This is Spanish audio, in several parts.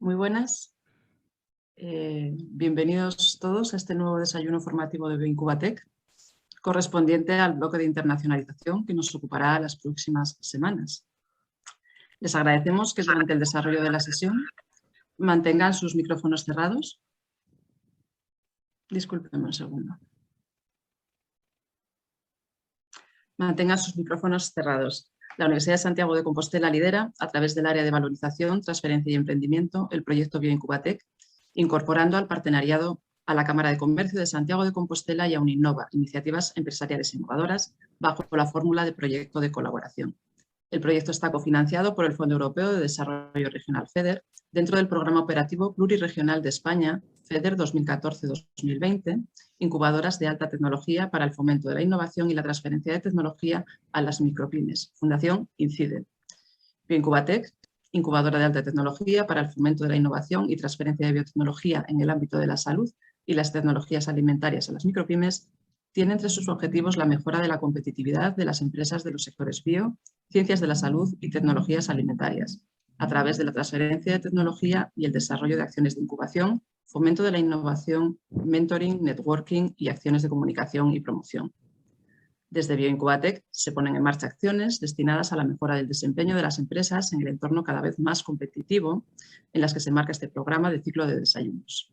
Muy buenas. Bienvenidos todos a este nuevo desayuno formativo de Bioincubatec, correspondiente al bloque de internacionalización que nos ocupará las próximas semanas. Les agradecemos que durante el desarrollo de la sesión mantengan sus micrófonos cerrados. Discúlpenme un segundo. Mantengan sus micrófonos cerrados. La Universidad de Santiago de Compostela lidera, a través del área de valorización, transferencia y emprendimiento, el proyecto Bioincubatec, incorporando al partenariado a la Cámara de Comercio de Santiago de Compostela y a Uninnova, iniciativas empresariales innovadoras, bajo la fórmula de proyecto de colaboración. El proyecto está cofinanciado por el Fondo Europeo de Desarrollo Regional FEDER, dentro del Programa Operativo Pluriregional de España, FEDER 2014-2020, incubadoras de alta tecnología para el fomento de la innovación y la transferencia de tecnología a las micropymes. Fundación INCIDE. Bioincubatec, incubadora de alta tecnología para el fomento de la innovación y transferencia de biotecnología en el ámbito de la salud y las tecnologías alimentarias a las micropymes, tiene entre sus objetivos la mejora de la competitividad de las empresas de los sectores bio, ciencias de la salud y tecnologías alimentarias, a través de la transferencia de tecnología y el desarrollo de acciones de incubación, fomento de la innovación, mentoring, networking y acciones de comunicación y promoción. Desde Bioincubatec se ponen en marcha acciones destinadas a la mejora del desempeño de las empresas en el entorno cada vez más competitivo en las que se marca este programa de ciclo de desayunos.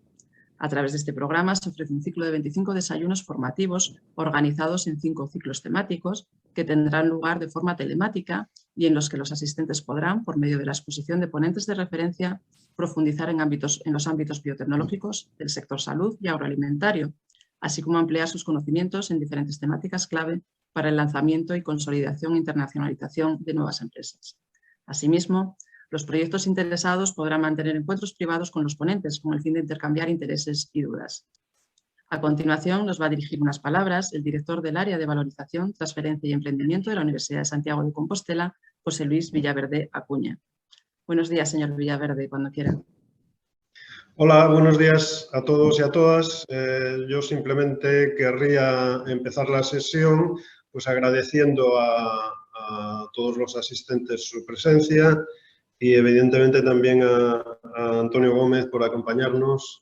A través de este programa se ofrece un ciclo de 25 desayunos formativos organizados en 5 ciclos temáticos que tendrán lugar de forma telemática y en los que los asistentes podrán, por medio de la exposición de ponentes de referencia, profundizar en los ámbitos biotecnológicos, del sector salud y agroalimentario, así como ampliar sus conocimientos en diferentes temáticas clave para el lanzamiento y consolidación e internacionalización de nuevas empresas. Asimismo, los proyectos interesados podrán mantener encuentros privados con los ponentes con el fin de intercambiar intereses y dudas. A continuación nos va a dirigir unas palabras el director del área de valorización, transferencia y emprendimiento de la Universidad de Santiago de Compostela, José Luis Villaverde Acuña. Buenos días, señor Villaverde, cuando quiera. Hola, buenos días a todos y a todas. Yo simplemente querría empezar la sesión pues agradeciendo a todos los asistentes su presencia y evidentemente también a Antonio Gómez por acompañarnos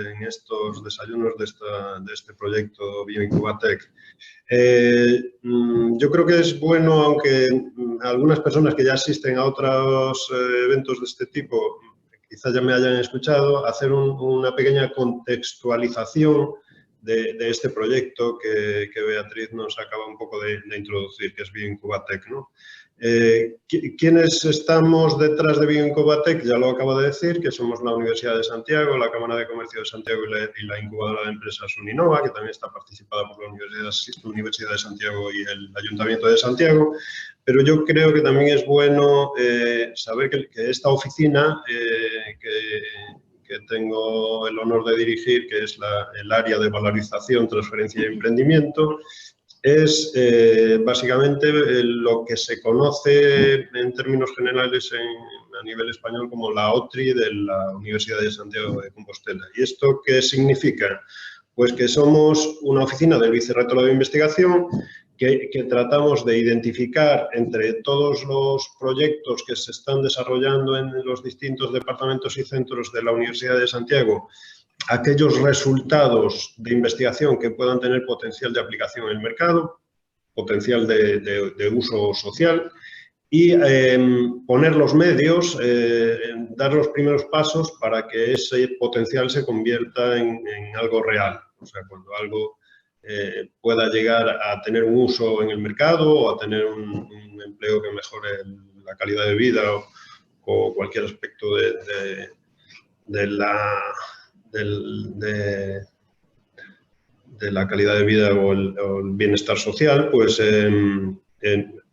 en estos desayunos de este proyecto Bioincubatec. Yo creo que es bueno, aunque algunas personas que ya asisten a otros eventos de este tipo quizás ya me hayan escuchado, hacer una pequeña contextualización de este proyecto que Beatriz nos acaba un poco de introducir, que es Bioincubatec, ¿no? ¿Quiénes estamos detrás de Bioincubatec? Ya lo acabo de decir, que somos la Universidad de Santiago, la Cámara de Comercio de Santiago y la incubadora de empresas Uninnova, que también está participada por la Universidad de Santiago y el Ayuntamiento de Santiago. Pero yo creo que también es bueno saber que esta oficina que tengo el honor de dirigir, que es el área de valorización, transferencia y emprendimiento, es básicamente lo que se conoce en términos generales a nivel español como la OTRI de la Universidad de Santiago de Compostela. ¿Y esto qué significa? Pues que somos una oficina del Vicerrectorado de Investigación que tratamos de identificar entre todos los proyectos que se están desarrollando en los distintos departamentos y centros de la Universidad de Santiago aquellos resultados de investigación que puedan tener potencial de aplicación en el mercado, potencial de uso social y poner los medios, dar los primeros pasos para que ese potencial se convierta en algo real. O sea, cuando algo pueda llegar a tener un uso en el mercado o a tener un empleo que mejore la calidad de vida o cualquier aspecto de la calidad de vida o el bienestar social, pues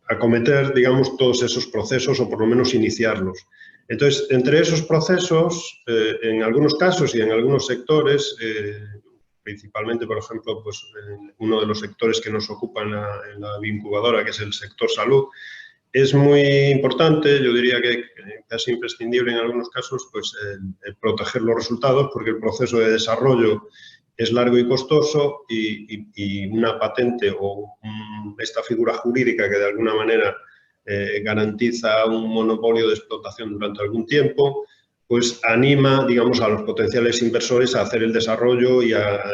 acometer, digamos, todos esos procesos o por lo menos iniciarlos. Entonces, entre esos procesos, en algunos casos y en algunos sectores, principalmente, por ejemplo, pues, uno de los sectores que nos ocupa en la incubadora, que es el sector salud, es muy importante, yo diría que casi imprescindible en algunos casos, pues el proteger los resultados, porque el proceso de desarrollo es largo y costoso y una patente o esta figura jurídica que de alguna manera garantiza un monopolio de explotación durante algún tiempo, pues anima, digamos, a los potenciales inversores a hacer el desarrollo y a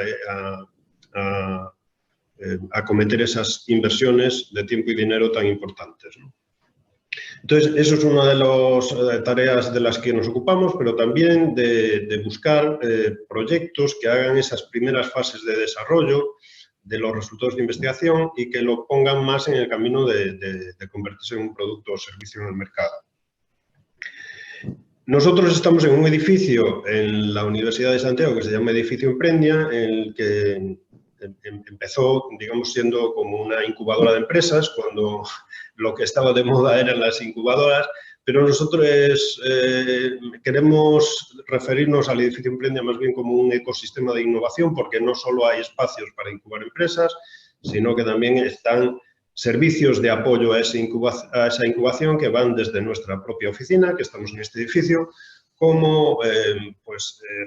acometer esas inversiones de tiempo y dinero tan importantes, ¿no? Entonces, eso es una de las tareas de las que nos ocupamos, pero también de buscar proyectos que hagan esas primeras fases de desarrollo de los resultados de investigación y que lo pongan más en el camino de convertirse en un producto o servicio en el mercado. Nosotros estamos en un edificio en la Universidad de Santiago que se llama Edificio Emprendia, en el que empezó, digamos, siendo como una incubadora de empresas, cuando lo que estaba de moda eran las incubadoras, pero nosotros queremos referirnos al Edificio Emprendia más bien como un ecosistema de innovación, porque no solo hay espacios para incubar empresas, sino que también están servicios de apoyo a esa incubación que van desde nuestra propia oficina, que estamos en este edificio, como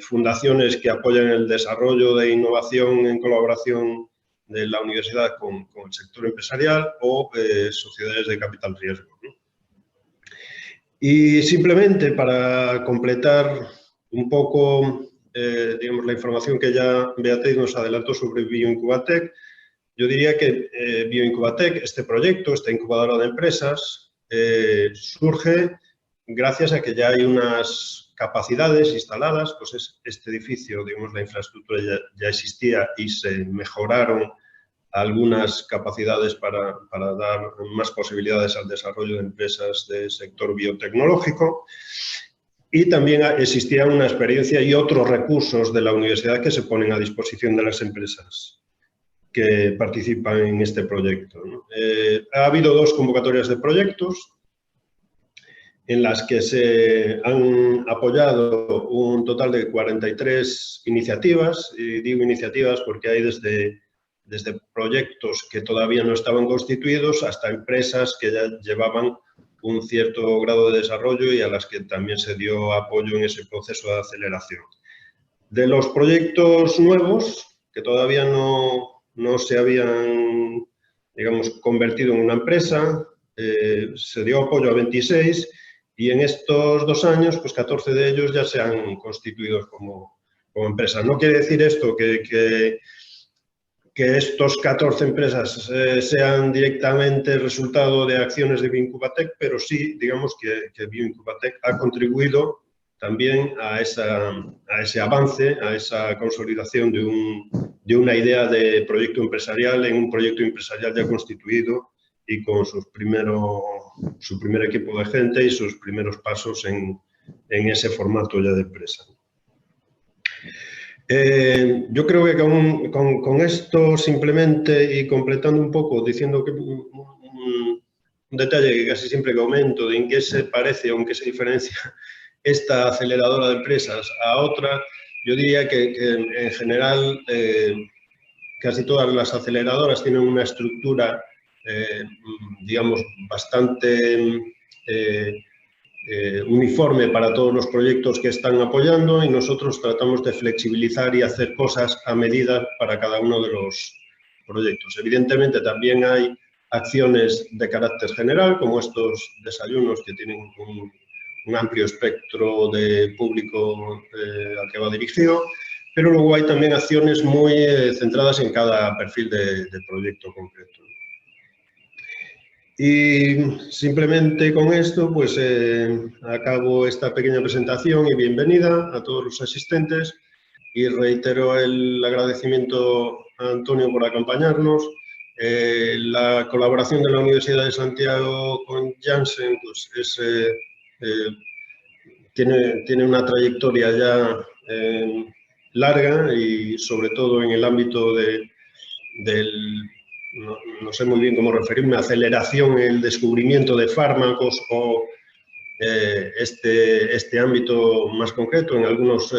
fundaciones que apoyan el desarrollo de innovación en colaboración de la universidad con el sector empresarial o sociedades de capital riesgo, ¿no? Y simplemente para completar un poco, digamos, la información que ya Beatriz nos adelantó sobre Bioincubatec, yo diría que Bioincubatec, este proyecto, esta incubadora de empresas, surge gracias a que ya hay unas capacidades instaladas, pues este edificio, digamos, la infraestructura ya existía y se mejoraron algunas capacidades para dar más posibilidades al desarrollo de empresas del sector biotecnológico. Y también existía una experiencia y otros recursos de la universidad que se ponen a disposición de las empresas que participan en este proyecto, ¿no? Ha habido 2 convocatorias de proyectos en las que se han apoyado un total de 43 iniciativas, y digo iniciativas porque hay desde proyectos que todavía no estaban constituidos hasta empresas que ya llevaban un cierto grado de desarrollo y a las que también se dio apoyo en ese proceso de aceleración. De los proyectos nuevos, que todavía no se habían, digamos, convertido en una empresa, se dio apoyo a 26 y en estos 2 años, pues 14 de ellos ya se han constituido como empresas. No quiere decir esto que estos 14 empresas sean directamente resultado de acciones de Bioincubatec, pero sí, digamos, que Bioincubatec ha contribuido también a ese avance, a esa consolidación de una idea de proyecto empresarial en un proyecto empresarial ya constituido y con su primer equipo de gente y sus primeros pasos en ese formato ya de empresa. Yo creo que con esto simplemente y completando un poco, diciendo que un detalle que casi siempre comento de en qué se parece o en qué se diferencia esta aceleradora de empresas a otra, yo diría que en general casi todas las aceleradoras tienen una estructura, digamos, bastante uniforme para todos los proyectos que están apoyando y nosotros tratamos de flexibilizar y hacer cosas a medida para cada uno de los proyectos. Evidentemente también hay acciones de carácter general, como estos desayunos que tienen un amplio espectro de público al que va dirigido, pero luego hay también acciones muy centradas en cada perfil de proyecto concreto. Y simplemente con esto, pues acabo esta pequeña presentación y bienvenida a todos los asistentes y reitero el agradecimiento a Antonio por acompañarnos. La colaboración de la Universidad de Santiago con Janssen pues tiene una trayectoria ya larga y sobre todo en el ámbito del no sé muy bien cómo referirme, aceleración en el descubrimiento de fármacos o este ámbito más concreto en algunos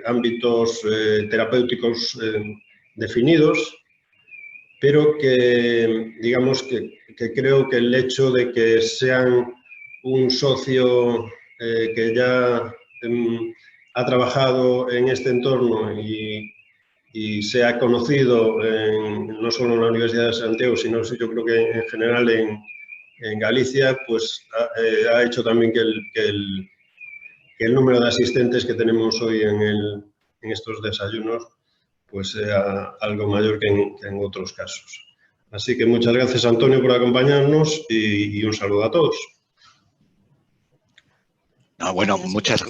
ámbitos terapéuticos definidos, pero que digamos que creo que el hecho de que sean un socio que ya ha trabajado en este entorno y se ha conocido no solo en la Universidad de Santiago, sino yo creo que en general en Galicia, pues ha hecho también que el número de asistentes que tenemos hoy en estos desayunos pues sea algo mayor que en otros casos. Así que muchas gracias, Antonio, por acompañarnos y un saludo a todos. Bueno, muchas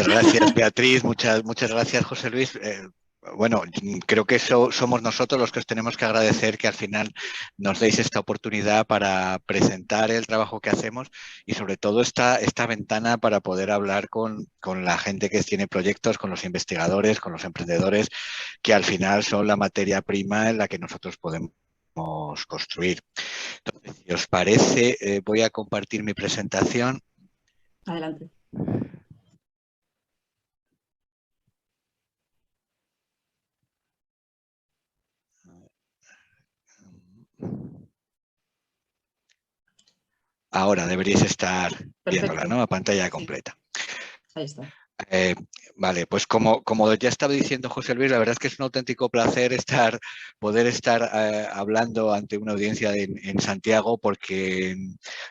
gracias, Beatriz, muchas gracias, José Luis. Bueno, creo que somos nosotros los que os tenemos que agradecer que al final nos deis esta oportunidad para presentar el trabajo que hacemos y sobre todo esta ventana para poder hablar con la gente que tiene proyectos, con los investigadores, con los emprendedores, que al final son la materia prima en la que nosotros podemos construir. Entonces, si os parece, voy a compartir mi presentación. Adelante. Ahora deberíais estar viéndola, ¿no? A pantalla completa. Sí. Ahí está. Vale, pues como ya estaba diciendo José Luis, la verdad es que es un auténtico placer poder estar hablando ante una audiencia en Santiago, porque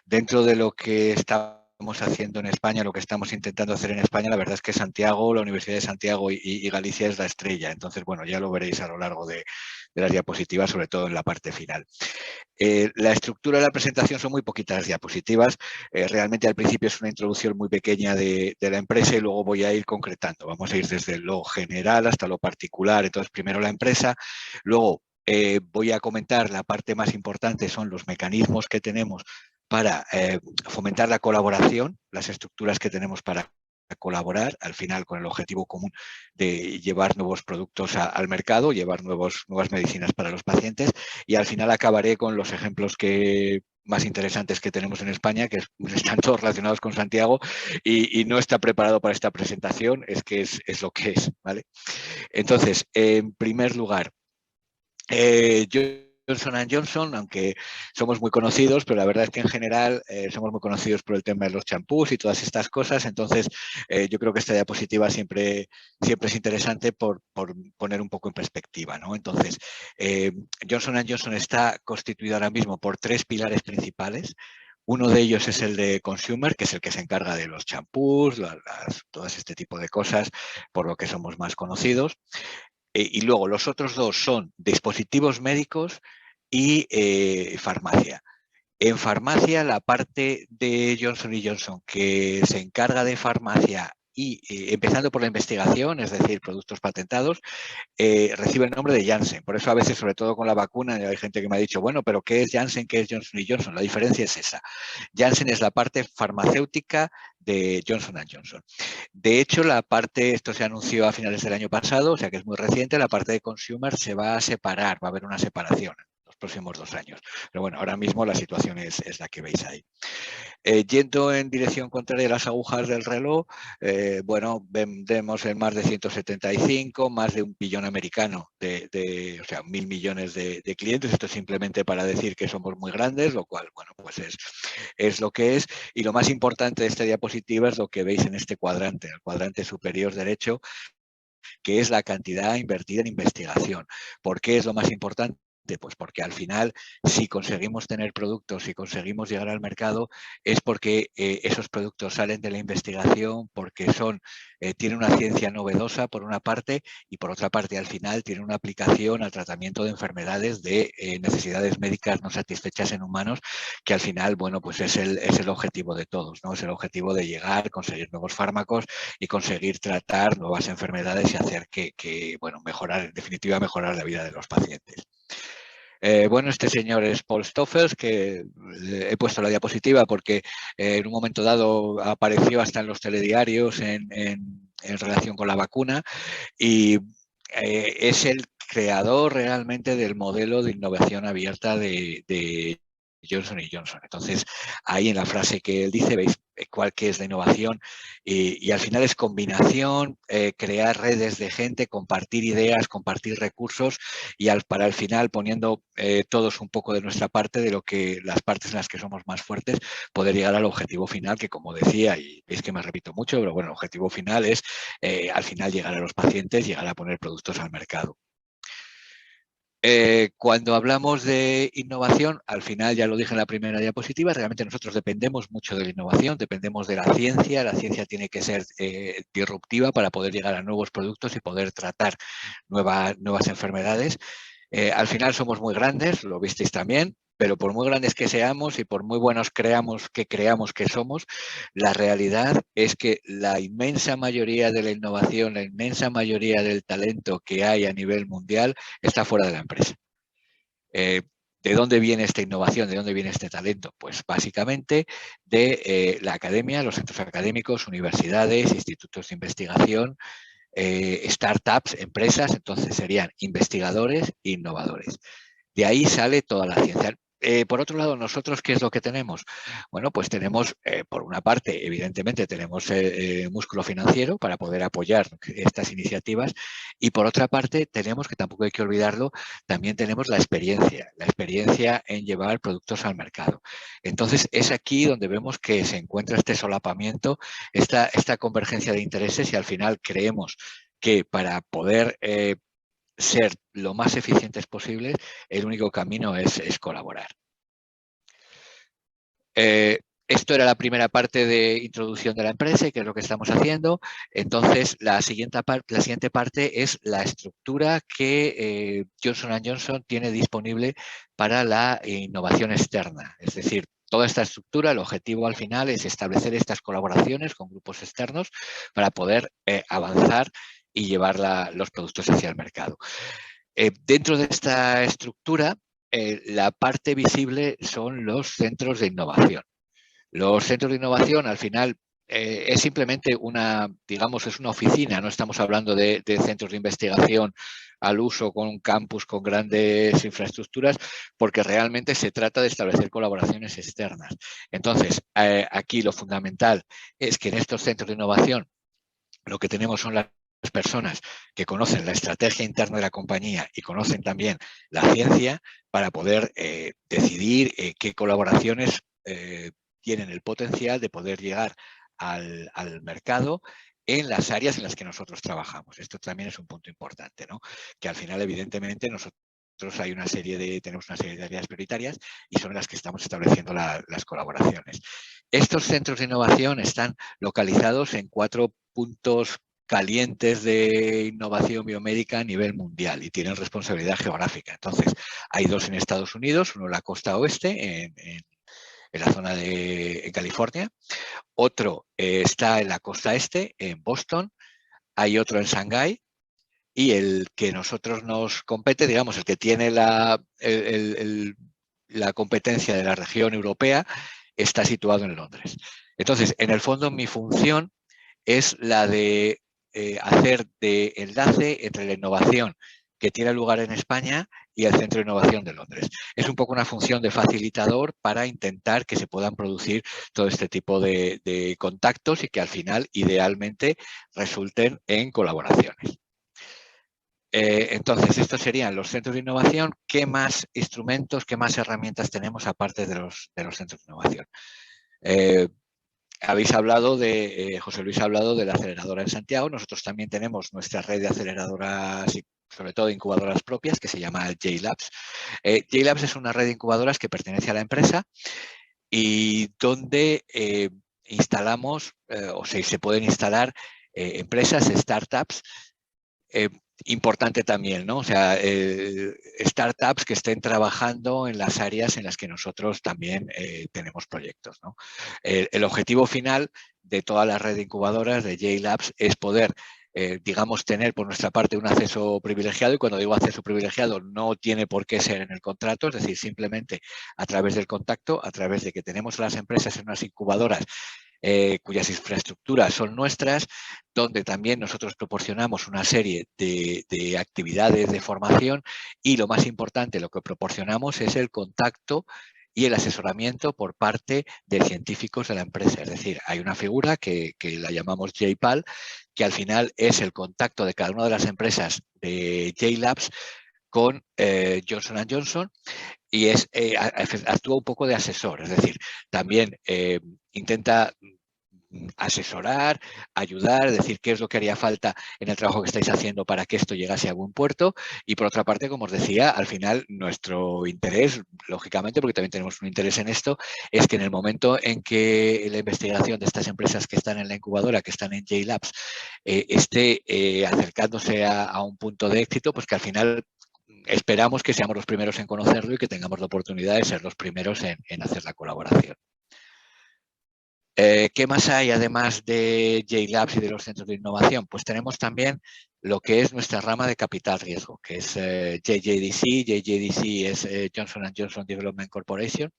dentro de lo que estamos haciendo en España, lo que estamos intentando hacer en España, la verdad es que Santiago, la Universidad de Santiago y Galicia es la estrella. Entonces, bueno, ya lo veréis a lo largo de las diapositivas, sobre todo en la parte final. La estructura de la presentación son muy poquitas diapositivas. Realmente al principio es una introducción muy pequeña de la empresa y luego voy a ir concretando. Vamos a ir desde lo general hasta lo particular. Entonces, primero la empresa, luego voy a comentar la parte más importante, son los mecanismos que tenemos para fomentar la colaboración, las estructuras que tenemos para colaborar al final con el objetivo común de llevar nuevos productos al mercado, llevar nuevas medicinas para los pacientes, y al final acabaré con los ejemplos más interesantes que tenemos en España, que están todos relacionados con Santiago y no está preparado para esta presentación, es lo que es, ¿vale? Entonces, en primer lugar, Johnson & Johnson, aunque somos muy conocidos, pero la verdad es que en general somos muy conocidos por el tema de los champús y todas estas cosas. Entonces, yo creo que esta diapositiva siempre es interesante por poner un poco en perspectiva, ¿no? Entonces, Johnson & Johnson está constituido ahora mismo por 3 pilares principales. Uno de ellos es el de consumer, que es el que se encarga de los champús, todas este tipo de cosas, por lo que somos más conocidos. Y luego los otros 2 son dispositivos médicos y farmacia. En farmacia, la parte de Johnson & Johnson que se encarga de farmacia y empezando por la investigación, es decir, productos patentados, recibe el nombre de Janssen. Por eso a veces, sobre todo con la vacuna, hay gente que me ha dicho, bueno, pero ¿qué es Janssen? ¿Qué es Johnson & Johnson? La diferencia es esa. Janssen es la parte farmacéutica de Johnson & Johnson. De hecho, esto se anunció a finales del año pasado, o sea que es muy reciente, la parte de consumer se va a separar, va a haber una separación los próximos 2 años. Pero bueno, ahora mismo la situación es la que veis ahí. Yendo en dirección contraria a las agujas del reloj, bueno, vemos en más de 175, más de 1 billón americano, o sea, 1.000 millones de clientes. Esto es simplemente para decir que somos muy grandes, lo cual, bueno, pues es lo que es. Y lo más importante de esta diapositiva es lo que veis en este cuadrante, el cuadrante superior derecho, que es la cantidad invertida en investigación. ¿Por qué es lo más importante? Pues porque al final, si conseguimos tener productos, si conseguimos llegar al mercado, es porque esos productos salen de la investigación, porque tienen una ciencia novedosa, por una parte, y por otra parte, al final, tienen una aplicación al tratamiento de enfermedades de necesidades médicas no satisfechas en humanos, que al final, bueno, pues es el objetivo de todos, ¿no? Es el objetivo de llegar, conseguir nuevos fármacos y conseguir tratar nuevas enfermedades y hacer bueno, en definitiva, mejorar la vida de los pacientes. Bueno, este señor es Paul Stoffels, que he puesto la diapositiva porque en un momento dado apareció hasta en los telediarios en relación con la vacuna, y es el creador realmente del modelo de innovación abierta de Johnson & Johnson. Entonces, ahí en la frase que él dice, veis cuál que es la innovación, y al final es combinación, crear redes de gente, compartir ideas, compartir recursos, y para el final poniendo todos un poco de nuestra parte, de las partes en las que somos más fuertes, poder llegar al objetivo final, que como decía, y veis que me repito mucho, pero bueno, el objetivo final es al final llegar a los pacientes, llegar a poner productos al mercado. Cuando hablamos de innovación, al final ya lo dije en la primera diapositiva, realmente nosotros dependemos mucho de la innovación, dependemos de la ciencia tiene que ser disruptiva para poder llegar a nuevos productos y poder tratar nuevas enfermedades. Al final somos muy grandes, lo visteis también, pero por muy grandes que seamos y por muy buenos creamos que somos, la realidad es que la inmensa mayoría de la innovación, la inmensa mayoría del talento que hay a nivel mundial está fuera de la empresa. ¿De dónde viene esta innovación? ¿De dónde viene este talento? Pues básicamente de la academia, los centros académicos, universidades, institutos de investigación, startups, empresas, entonces serían investigadores e innovadores. De ahí sale toda la ciencia. Por otro lado, nosotros, ¿qué es lo que tenemos? Bueno, pues tenemos, por una parte, evidentemente, tenemos músculo financiero para poder apoyar estas iniciativas y por otra parte, tenemos, que tampoco hay que olvidarlo, también tenemos la experiencia en llevar productos al mercado. Entonces, es aquí donde vemos que se encuentra este solapamiento, esta convergencia de intereses y al final creemos que para poder ser lo más eficientes posibles, el único camino es colaborar. Esto era la primera parte de introducción de la empresa y qué es lo que estamos haciendo. Entonces, la siguiente parte es la estructura que Johnson & Johnson tiene disponible para la innovación externa. Es decir, toda esta estructura, el objetivo al final es establecer estas colaboraciones con grupos externos para poder avanzar y llevar los productos hacia el mercado. Dentro de esta estructura, la parte visible son los centros de innovación. Los centros de innovación, al final, es simplemente es una oficina, no estamos hablando de centros de investigación al uso con un campus con grandes infraestructuras, porque realmente se trata de establecer colaboraciones externas. Entonces, aquí lo fundamental es que en estos centros de innovación lo que tenemos son las personas que conocen la estrategia interna de la compañía y conocen también la ciencia para poder decidir qué colaboraciones tienen el potencial de poder llegar al mercado en las áreas en las que nosotros trabajamos. Esto también es un punto importante, ¿no? Que al final, evidentemente, nosotros tenemos una serie de áreas prioritarias y son las que estamos estableciendo las colaboraciones. Estos centros de innovación están localizados en 4 puntos calientes de innovación biomédica a nivel mundial y tienen responsabilidad geográfica. Entonces, hay 2 en Estados Unidos, uno en la costa oeste, en la zona en California, otro está en la costa este, en Boston, hay otro en Shanghái y el que nosotros nos compete, digamos, el que tiene la competencia de la región europea, está situado en Londres. Entonces, en el fondo, mi función es la de hacer de enlace entre la innovación que tiene lugar en España y el Centro de Innovación de Londres. Es un poco una función de facilitador para intentar que se puedan producir todo este tipo de contactos y que al final, idealmente, resulten en colaboraciones. Entonces, estos serían los centros de innovación. ¿Qué más instrumentos, qué más herramientas tenemos aparte de los centros de innovación? Habéis hablado José Luis ha hablado de la aceleradora en Santiago. Nosotros también tenemos nuestra red de aceleradoras y sobre todo incubadoras propias que se llama J-Labs. J-Labs es una red de incubadoras que pertenece a la empresa y donde instalamos o se pueden instalar empresas, startups, importante también, ¿no? O sea, startups que estén trabajando en las áreas en las que nosotros también tenemos proyectos, ¿no? El objetivo final de toda la red de incubadoras de J-Labs es poder, digamos, tener por nuestra parte un acceso privilegiado, y cuando digo acceso privilegiado no tiene por qué ser en el contrato, es decir, simplemente a través del contacto, a través de que tenemos las empresas en unas incubadoras cuyas infraestructuras son nuestras, donde también nosotros proporcionamos una serie de actividades de formación y lo más importante, lo que proporcionamos es el contacto y el asesoramiento por parte de científicos de la empresa. Es decir, hay una figura que la llamamos J-PAL, que al final es el contacto de cada una de las empresas de J-Labs con Johnson & Johnson y actúa un poco de asesor, es decir, también intenta asesorar, ayudar, decir qué es lo que haría falta en el trabajo que estáis haciendo para que esto llegase a buen puerto. Y por otra parte, como os decía, al final nuestro interés, lógicamente, porque también tenemos un interés en esto, es que en el momento en que la investigación de estas empresas que están en la incubadora, que están en JLabs, esté acercándose a un punto de éxito, pues que al final esperamos que seamos los primeros en conocerlo y que tengamos la oportunidad de ser los primeros en hacer la colaboración. ¿Qué más hay además de JLabs y de los centros de innovación? Pues tenemos también lo que es nuestra rama de capital riesgo, que es JJDC. JJDC es Johnson & Johnson Development Corporation.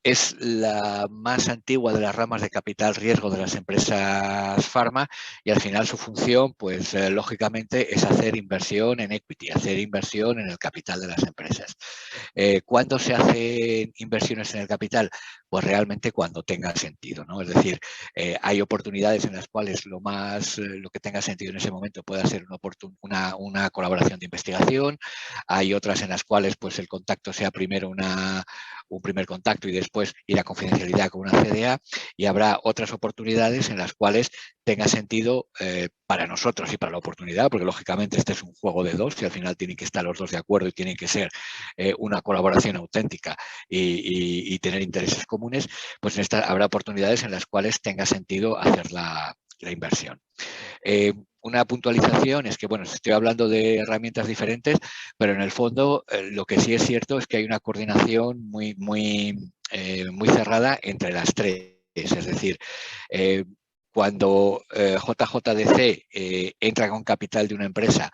Es la más antigua de las ramas de capital riesgo de las empresas farma y al final su función, pues lógicamente, es hacer inversión en equity, hacer inversión en el capital de las empresas. ¿Cuándo se hacen inversiones en el capital? Pues realmente cuando tenga sentido, ¿no? Es decir, hay oportunidades en las cuales lo que tenga sentido en ese momento puede ser una colaboración de investigación, hay otras en las cuales pues el contacto sea primero un primer contacto y después ir a confidencialidad con una CDA, y habrá otras oportunidades en las cuales tenga sentido para nosotros y para la oportunidad, porque lógicamente este es un juego de dos y al final tienen que estar los dos de acuerdo y tienen que ser una colaboración auténtica y tener intereses comunes, pues en esta habrá oportunidades en las cuales tenga sentido hacer la inversión. Una puntualización es que, bueno, estoy hablando de herramientas diferentes, pero en el fondo lo que sí es cierto es que hay una coordinación muy cerrada entre las tres. Es decir, cuando JJDC entra con capital de una empresa,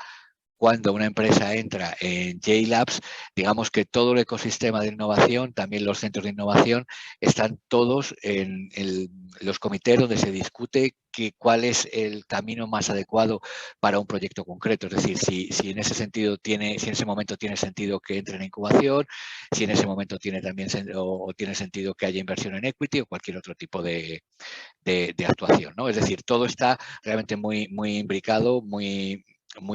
cuando una empresa entra en JLabs, digamos que todo el ecosistema de innovación, también los centros de innovación, están todos en los comités donde se discute cuál es el camino más adecuado para un proyecto concreto. Es decir, si en ese sentido si en ese momento tiene sentido que entre en incubación, si en ese momento tiene también tiene sentido que haya inversión en equity o cualquier otro tipo de actuación, ¿no? Es decir, todo está realmente muy imbricado, muy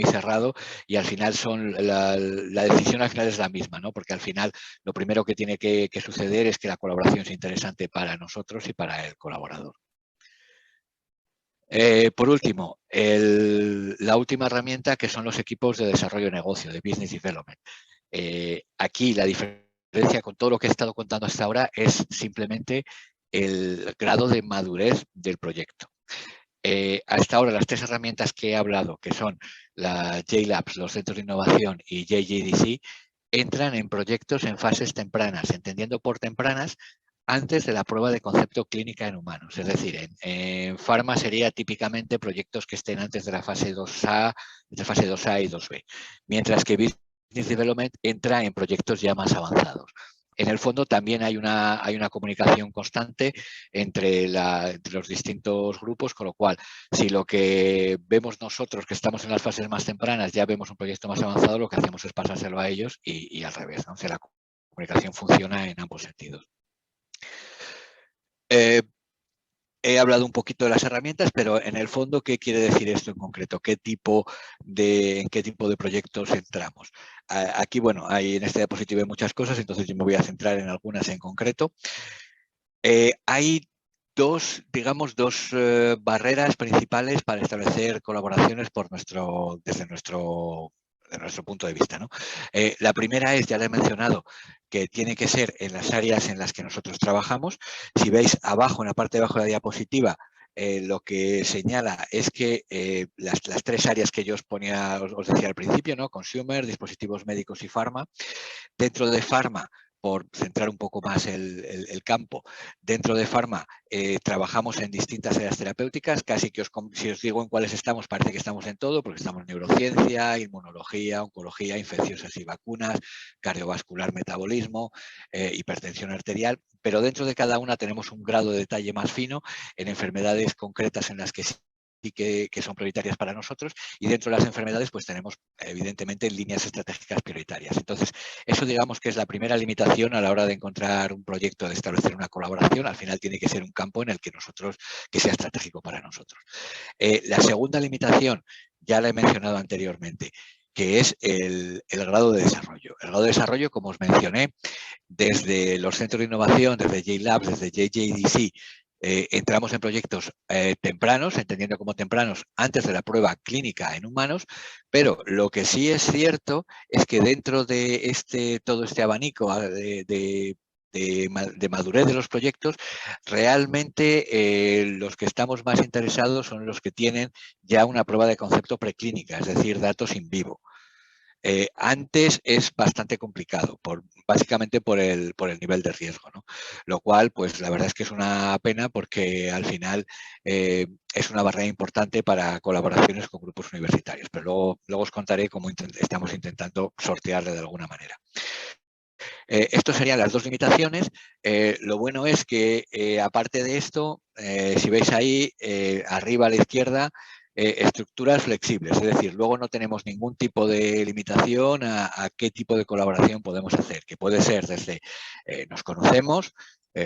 cerrado, y al final la decisión al final es la misma, ¿no? Porque al final lo primero que tiene que suceder es que la colaboración sea interesante para nosotros y para el colaborador. Por último, la última herramienta, que son los equipos de desarrollo de negocio, de business development. Aquí la diferencia con todo lo que he estado contando hasta ahora es simplemente el grado de madurez del proyecto. Hasta ahora las tres herramientas que he hablado, que son la JLabs, los centros de innovación y JJDC, entran en proyectos en fases tempranas, entendiendo por tempranas antes de la prueba de concepto clínica en humanos. Es decir, en Pharma sería típicamente proyectos que estén antes de la fase 2A, entre fase 2A y 2B, mientras que Business Development entra en proyectos ya más avanzados. En el fondo también hay una comunicación constante entre los distintos grupos, con lo cual, si lo que vemos nosotros que estamos en las fases más tempranas ya vemos un proyecto más avanzado, lo que hacemos es pasárselo a ellos y al revés, ¿no? O sea, la comunicación funciona en ambos sentidos. He hablado un poquito de las herramientas, pero en el fondo, ¿qué quiere decir esto en concreto? ¿En qué tipo de proyectos entramos? Aquí, bueno, hay en esta diapositiva muchas cosas, entonces yo me voy a centrar en algunas en concreto. Hay dos barreras principales para establecer colaboraciones desde nuestro punto de vista, ¿no? La primera es, ya le he mencionado, que tiene que ser en las áreas en las que nosotros trabajamos. Si veis abajo, en la parte de abajo de la diapositiva, lo que señala es que las tres áreas que yo os decía al principio, ¿no? Consumer, dispositivos médicos y pharma. Dentro de pharma, por centrar un poco más el campo, dentro de Pharma trabajamos en distintas áreas terapéuticas, casi que si os digo en cuáles estamos, parece que estamos en todo, porque estamos en neurociencia, inmunología, oncología, infecciosas y vacunas, cardiovascular, metabolismo, hipertensión arterial, pero dentro de cada una tenemos un grado de detalle más fino en enfermedades concretas en las que sí que son prioritarias para nosotros, y dentro de las enfermedades pues tenemos evidentemente líneas estratégicas prioritarias. Entonces, eso digamos que es la primera limitación a la hora de encontrar un proyecto, de establecer una colaboración. Al final tiene que ser un campo en el que sea estratégico para nosotros. La segunda limitación, ya la he mencionado anteriormente, que es el grado de desarrollo. El grado de desarrollo, como os mencioné, desde los centros de innovación, desde JLabs, desde JJDC, entramos en proyectos tempranos, entendiendo como tempranos antes de la prueba clínica en humanos, pero lo que sí es cierto es que dentro de todo este abanico de madurez de los proyectos, realmente los que estamos más interesados son los que tienen ya una prueba de concepto preclínica, es decir, datos in vivo. Antes es bastante complicado, básicamente por el nivel de riesgo, ¿no? Lo cual, pues la verdad es que es una pena porque al final es una barrera importante para colaboraciones con grupos universitarios, pero luego os contaré cómo estamos intentando sortearle de alguna manera. Estas serían las dos limitaciones. Lo bueno es que, aparte de esto, si veis ahí, arriba a la izquierda, estructuras flexibles, es decir, luego no tenemos ningún tipo de limitación a qué tipo de colaboración podemos hacer, que puede ser desde nos conocemos,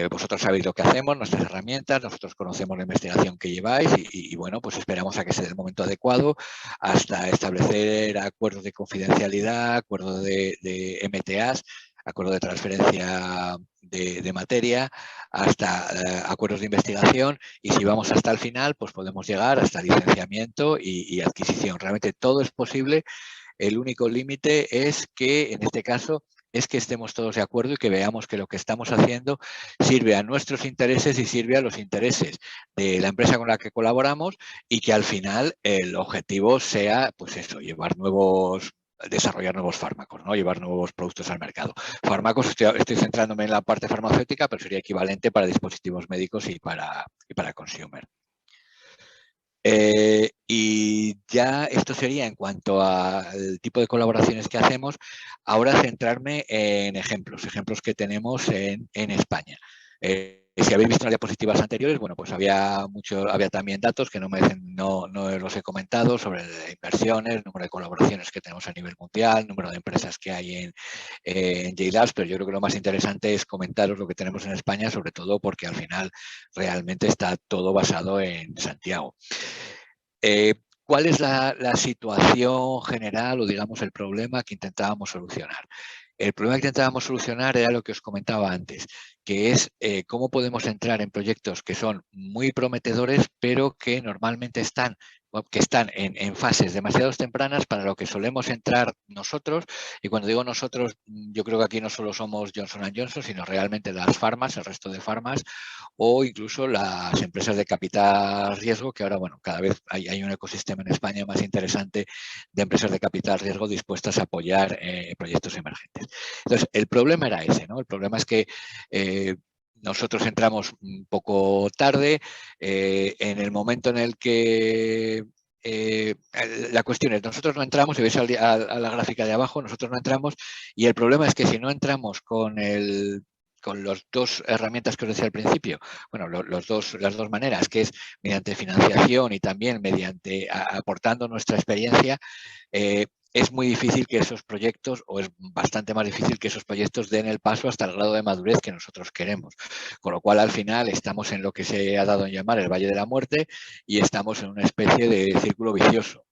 vosotros sabéis lo que hacemos, nuestras herramientas, nosotros conocemos la investigación que lleváis y bueno, pues esperamos a que sea el momento adecuado, hasta establecer acuerdos de confidencialidad, acuerdos de MTAs, acuerdo de transferencia de materia, hasta acuerdos de investigación, y si vamos hasta el final, pues podemos llegar hasta licenciamiento y adquisición. Realmente todo es posible. El único límite es que, en este caso, es que estemos todos de acuerdo y que veamos que lo que estamos haciendo sirve a nuestros intereses y sirve a los intereses de la empresa con la que colaboramos, y que al final el objetivo sea, pues eso, desarrollar nuevos fármacos, ¿no? Llevar nuevos productos al mercado. Fármacos, estoy centrándome en la parte farmacéutica, pero sería equivalente para dispositivos médicos y para consumer. Y ya esto sería en cuanto al tipo de colaboraciones que hacemos. Ahora centrarme en ejemplos que tenemos en España. Si habéis visto en las diapositivas anteriores, bueno, pues había también datos que no los he comentado sobre inversiones, número de colaboraciones que tenemos a nivel mundial, número de empresas que hay en JLabs, pero yo creo que lo más interesante es comentaros lo que tenemos en España, sobre todo porque al final realmente está todo basado en Santiago. ¿Cuál es la situación general o, digamos, el problema que intentábamos solucionar? El problema que intentábamos solucionar era lo que os comentaba antes, que es cómo podemos entrar en proyectos que son muy prometedores, pero que normalmente están en fases demasiado tempranas para lo que solemos entrar nosotros. Y cuando digo nosotros, yo creo que aquí no solo somos Johnson & Johnson, sino realmente las farmas, el resto de farmas, o incluso las empresas de capital riesgo, que ahora, bueno, cada vez hay un ecosistema en España más interesante de empresas de capital riesgo dispuestas a apoyar proyectos emergentes. Entonces, el problema era ese, ¿no? El problema es que nosotros entramos un poco tarde, en el momento en el que la cuestión es, nosotros no entramos, si veis a la gráfica de abajo, nosotros no entramos, y el problema es que si no entramos con las dos herramientas que os decía al principio, bueno, las dos maneras, que es mediante financiación y también mediante aportando nuestra experiencia, es muy difícil que esos proyectos, o es bastante más difícil que esos proyectos den el paso hasta el grado de madurez que nosotros queremos. Con lo cual, al final, estamos en lo que se ha dado en llamar el Valle de la Muerte y estamos en una especie de círculo vicioso.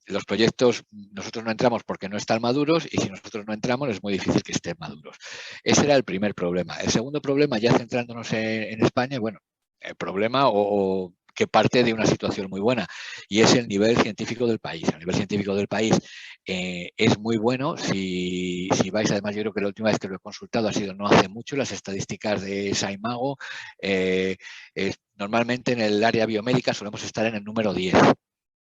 Los proyectos, nosotros no entramos porque no están maduros, y si nosotros no entramos es muy difícil que estén maduros. Ese era el primer problema. El segundo problema, ya centrándonos en España, bueno, el problema que parte de una situación muy buena, y es el nivel científico del país. El nivel científico del país es muy bueno. Si vais, además, yo creo que la última vez que lo he consultado ha sido no hace mucho, las estadísticas de Saimago, normalmente en el área biomédica solemos estar en el número 10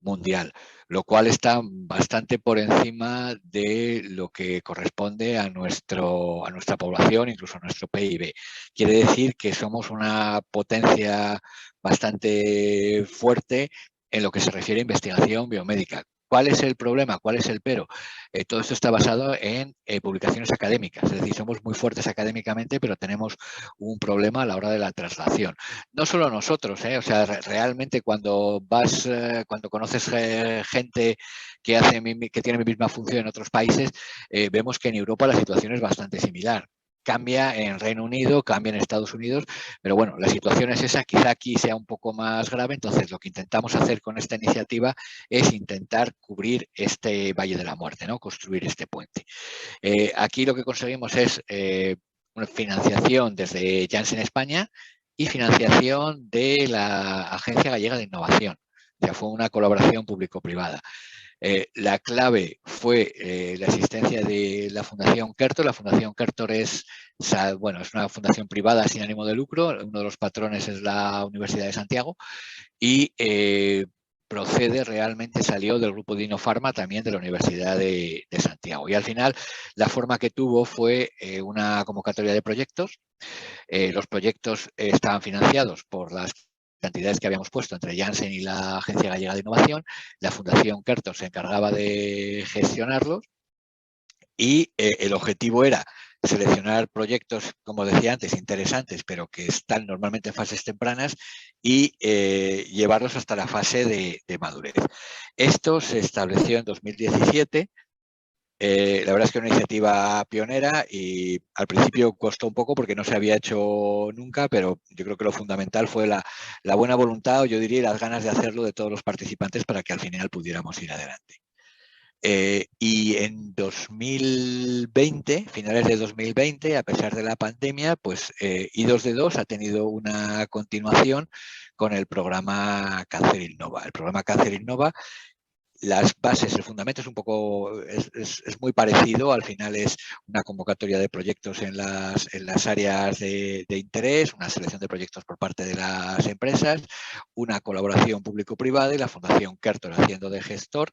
mundial, lo cual está bastante por encima de lo que corresponde a nuestra población, incluso a nuestro PIB. Quiere decir que somos una potencia bastante fuerte en lo que se refiere a investigación biomédica. ¿Cuál es el problema? ¿Cuál es el pero? Todo esto está basado en publicaciones académicas, es decir, somos muy fuertes académicamente, pero tenemos un problema a la hora de la traslación. No solo nosotros, o sea, realmente cuando conoces gente que tiene mi misma función en otros países, vemos que en Europa la situación es bastante similar. Cambia en Reino Unido, cambia en Estados Unidos, pero bueno, la situación es esa, quizá aquí sea un poco más grave. Entonces, lo que intentamos hacer con esta iniciativa es intentar cubrir este Valle de la Muerte, ¿no? Construir este puente. Aquí lo que conseguimos es una financiación desde Janssen España, y financiación de la Agencia Gallega de Innovación. O sea, fue una colaboración público-privada. La clave fue la existencia de la Fundación Quertor. La Fundación Quertor es una fundación privada sin ánimo de lucro. Uno de los patrones es la Universidad de Santiago y salió del grupo de Innofarma, también de la Universidad de Santiago. Y al final la forma que tuvo fue una convocatoria de proyectos. Los proyectos estaban financiados por las cantidades que habíamos puesto entre Janssen y la Agencia Gallega de Innovación. La Fundación Quertor se encargaba de gestionarlos y el objetivo era seleccionar proyectos, como decía antes, interesantes, pero que están normalmente en fases tempranas y llevarlos hasta la fase de madurez. Esto se estableció en 2017. La verdad es que es una iniciativa pionera y al principio costó un poco porque no se había hecho nunca, pero yo creo que lo fundamental fue la buena voluntad, o yo diría las ganas de hacerlo de todos los participantes para que al final pudiéramos ir adelante. Y en 2020, finales de 2020, a pesar de la pandemia, pues I2D2 ha tenido una continuación con el programa Cáncer Innova. El programa Cáncer Innova, las bases, el fundamento es un poco, es muy parecido. Al final es una convocatoria de proyectos en las áreas de interés, una selección de proyectos por parte de las empresas, una colaboración público-privada y la Fundación Quertor haciendo de gestor.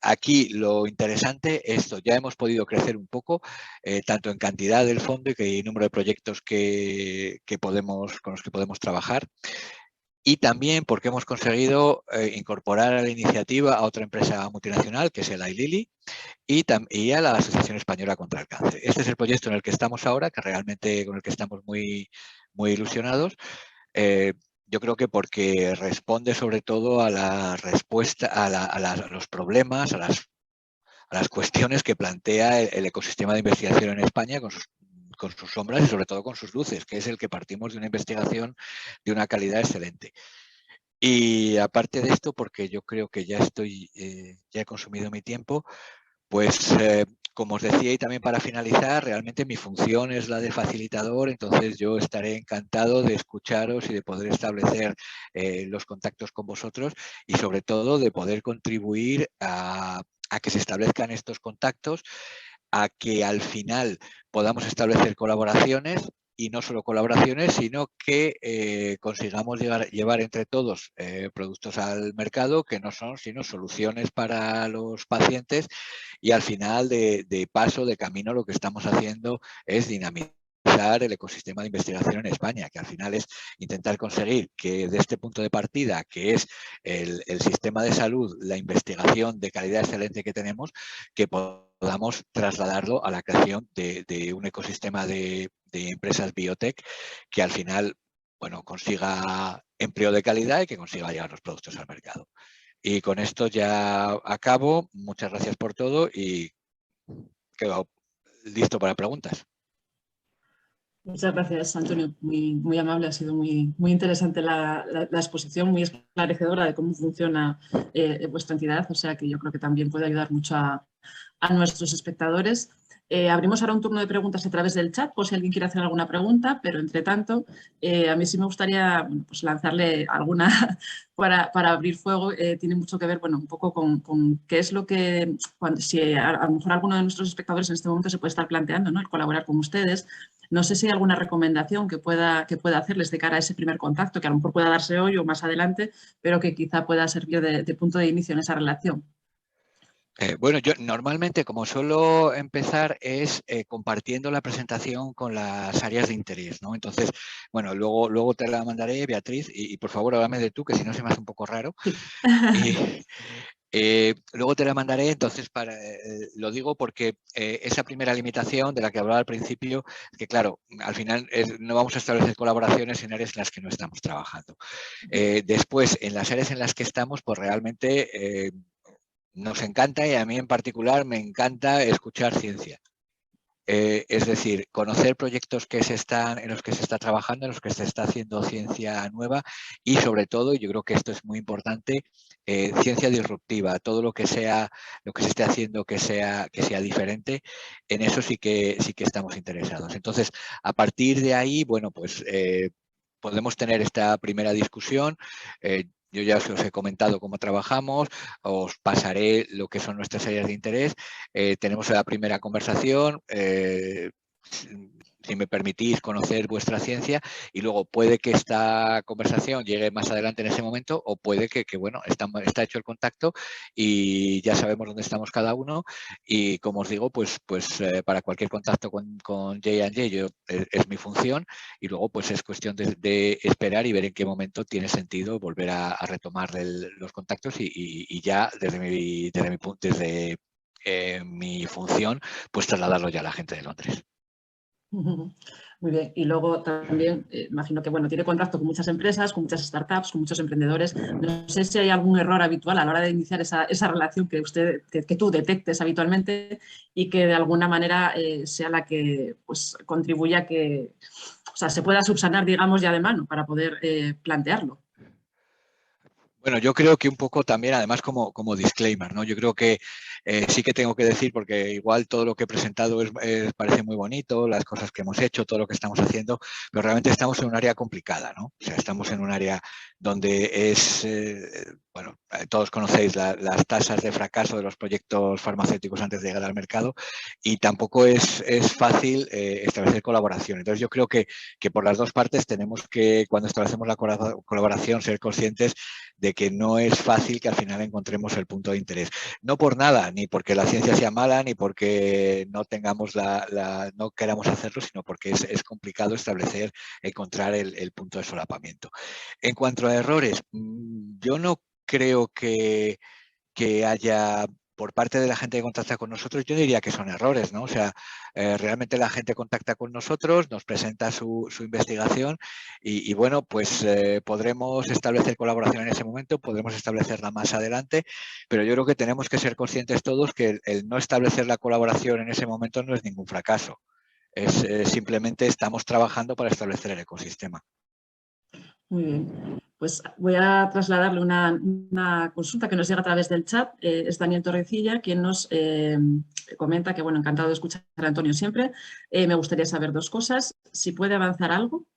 Aquí lo interesante es esto, ya hemos podido crecer un poco, tanto en cantidad del fondo y número de proyectos con los que podemos trabajar. Y también porque hemos conseguido incorporar a la iniciativa a otra empresa multinacional, que es el Eli Lilly, y a la Asociación Española contra el Cáncer. Este es el proyecto en el que estamos ahora, que realmente con el que estamos muy, muy ilusionados. Yo creo que porque responde sobre todo a la respuesta, a los problemas, a las cuestiones que plantea el ecosistema de investigación en España con sus sombras y sobre todo con sus luces, que es el que partimos de una investigación de una calidad excelente. Y aparte de esto, porque yo creo que ya he consumido mi tiempo, pues como os decía, y también para finalizar, realmente mi función es la de facilitador, entonces yo estaré encantado de escucharos y de poder establecer los contactos con vosotros y sobre todo de poder contribuir a que se establezcan estos contactos, a que al final podamos establecer colaboraciones y no solo colaboraciones, sino que consigamos llevar entre todos productos al mercado que no son sino soluciones para los pacientes y al final de paso, de camino, lo que estamos haciendo es dinamizar el ecosistema de investigación en España, que al final es intentar conseguir que de este punto de partida, que es el sistema de salud, la investigación de calidad excelente que tenemos, que podamos trasladarlo a la creación de un ecosistema de empresas biotech que al final, bueno, consiga empleo de calidad y que consiga llevar los productos al mercado. Y con esto ya acabo. Muchas gracias por todo y quedo listo para preguntas. Muchas gracias, Antonio. Muy, muy amable, ha sido muy, muy interesante la exposición, muy esclarecedora de cómo funciona vuestra entidad, o sea que yo creo que también puede ayudar mucho a nuestros espectadores. Abrimos ahora un turno de preguntas a través del chat, por si alguien quiere hacer alguna pregunta, pero entre tanto, a mí sí me gustaría pues lanzarle alguna para abrir fuego. Tiene mucho que ver, bueno, un poco con qué es lo que, si a lo mejor alguno de nuestros espectadores en este momento se puede estar planteando, ¿no?, el colaborar con ustedes. No sé si hay alguna recomendación que pueda hacerles de cara a ese primer contacto, que a lo mejor pueda darse hoy o más adelante, pero que quizá pueda servir de punto de inicio en esa relación. Bueno, yo normalmente como suelo empezar es compartiendo la presentación con las áreas de interés, ¿no? Entonces, bueno, luego te la mandaré, Beatriz, y por favor háblame de tú, que si no se me hace un poco raro. Luego te la mandaré, entonces lo digo porque esa primera limitación de la que hablaba al principio, que claro, al final no vamos a establecer colaboraciones en áreas en las que no estamos trabajando. Después, en las áreas en las que estamos, pues realmente nos encanta, y a mí en particular me encanta escuchar ciencia. Es decir, conocer proyectos en los que se está trabajando, en los que se está haciendo ciencia nueva y sobre todo, yo creo que esto es muy importante, ciencia disruptiva, todo lo que se esté haciendo que sea diferente, en eso sí que estamos interesados. Entonces, a partir de ahí, bueno, pues podemos tener esta primera discusión. Yo ya os he comentado cómo trabajamos, os pasaré lo que son nuestras áreas de interés. Tenemos la primera conversación. Si me permitís conocer vuestra ciencia, y luego puede que esta conversación llegue más adelante en ese momento, o puede que bueno, está hecho el contacto y ya sabemos dónde estamos cada uno, y como os digo, pues para cualquier contacto con J&J es mi función, y luego pues es cuestión de esperar y ver en qué momento tiene sentido volver a retomar los contactos y ya desde mi función pues trasladarlo ya a la gente de Londres. Muy bien. Y luego también, imagino que bueno, tiene contacto con muchas empresas, con muchas startups, con muchos emprendedores. No sé si hay algún error habitual a la hora de iniciar esa relación que tú detectes habitualmente y que de alguna manera sea la que pues, contribuya a que se pueda subsanar, digamos, ya de mano para poder plantearlo. Bueno, yo creo que un poco también, además como disclaimer, ¿no? Yo creo que sí que tengo que decir, porque igual todo lo que he presentado parece muy bonito, las cosas que hemos hecho, todo lo que estamos haciendo, pero realmente estamos en un área complicada, ¿no? O sea, estamos en un área donde bueno, todos conocéis las tasas de fracaso de los proyectos farmacéuticos antes de llegar al mercado, y tampoco es fácil establecer colaboración. Entonces yo creo que por las dos partes tenemos que, cuando establecemos la colaboración, ser conscientes de que no es fácil que al final encontremos el punto de interés. No por nada, ni porque la ciencia sea mala, ni porque no tengamos no queramos hacerlo, sino porque es complicado encontrar el punto de solapamiento. En cuanto a errores, yo no creo que haya, por parte de la gente que contacta con nosotros, yo diría que son errores, ¿no? O sea, realmente la gente contacta con nosotros, nos presenta su investigación y bueno, pues podremos establecer colaboración en ese momento, podremos establecerla más adelante, pero yo creo que tenemos que ser conscientes todos que el no establecer la colaboración en ese momento no es ningún fracaso. Simplemente estamos trabajando para establecer el ecosistema. Muy bien. Pues voy a trasladarle una consulta que nos llega a través del chat. Es Daniel Torrecilla quien nos comenta que, bueno, encantado de escuchar a Antonio siempre. Me gustaría saber dos cosas. Si puede avanzar algo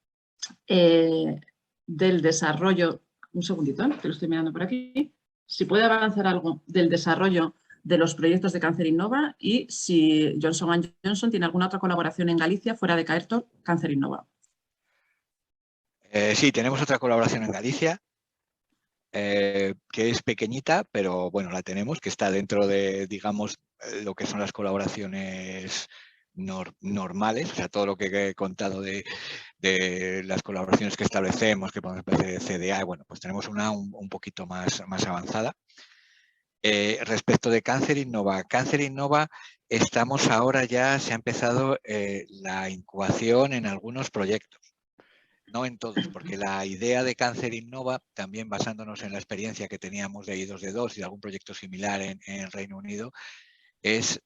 del desarrollo, un segundito, que lo estoy mirando por aquí. Si puede avanzar algo del desarrollo de los proyectos de Cáncer Innova y si Johnson & Johnson tiene alguna otra colaboración en Galicia fuera de Caerto, Cáncer Innova. Sí, tenemos otra colaboración en Galicia, que es pequeñita, pero bueno, la tenemos, que está dentro de, digamos, lo que son las colaboraciones normales, o sea, todo lo que he contado de las colaboraciones que establecemos, que podemos hacer de CDA, bueno, pues tenemos una un poquito más avanzada. Respecto de Cáncer Innova, estamos ahora ya, se ha empezado la incubación en algunos proyectos. No en todos, porque la idea de Cáncer Innova, también basándonos en la experiencia que teníamos de I2D2 y de algún proyecto similar en Reino Unido, es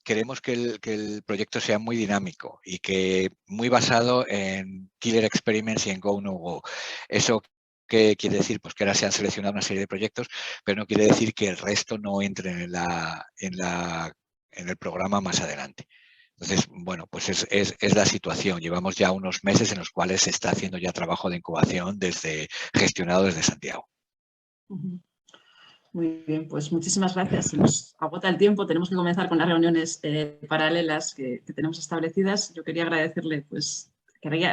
queremos que el proyecto sea muy dinámico y que muy basado en killer experiments y en go no go. Eso ¿qué quiere decir? Pues que ahora se han seleccionado una serie de proyectos, pero no quiere decir que el resto no entre en el programa más adelante. Entonces, bueno, pues es la situación. Llevamos ya unos meses en los cuales se está haciendo ya trabajo de incubación gestionado desde Santiago. Muy bien, pues muchísimas gracias. Se nos agota el tiempo, tenemos que comenzar con las reuniones paralelas que tenemos establecidas. Yo quería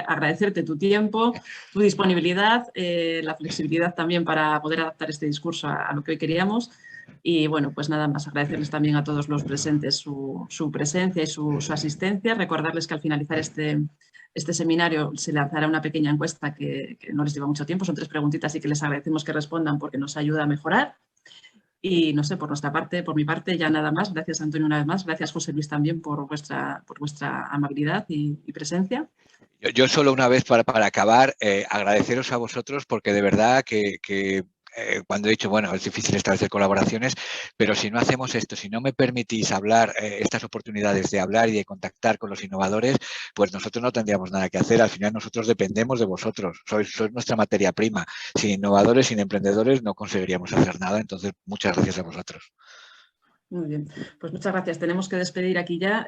agradecerte tu tiempo, tu disponibilidad, la flexibilidad también para poder adaptar este discurso a lo que hoy queríamos. Y bueno, pues nada más, agradecerles también a todos los presentes su presencia y su asistencia. Recordarles que al finalizar este seminario se lanzará una pequeña encuesta que no les lleva mucho tiempo, son 3 preguntitas y que les agradecemos que respondan porque nos ayuda a mejorar. Y no sé, por mi parte ya nada más. Gracias, Antonio, una vez más. Gracias, José Luis, también por vuestra amabilidad y presencia. Yo solo una vez para acabar, agradeceros a vosotros porque de verdad que cuando he dicho, bueno, es difícil establecer colaboraciones, pero si no hacemos esto, si no me permitís hablar, estas oportunidades de hablar y de contactar con los innovadores, pues nosotros no tendríamos nada que hacer. Al final nosotros dependemos de vosotros, sois nuestra materia prima. Sin innovadores, sin emprendedores no conseguiríamos hacer nada. Entonces, muchas gracias a vosotros. Muy bien, pues muchas gracias. Tenemos que despedir aquí ya.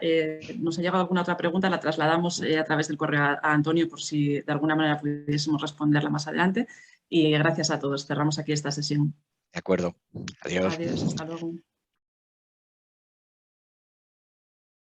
Nos ha llegado alguna otra pregunta, la trasladamos a través del correo a Antonio por si de alguna manera pudiésemos responderla más adelante. Y gracias a todos. Cerramos aquí esta sesión. De acuerdo. Adiós. Adiós, hasta luego.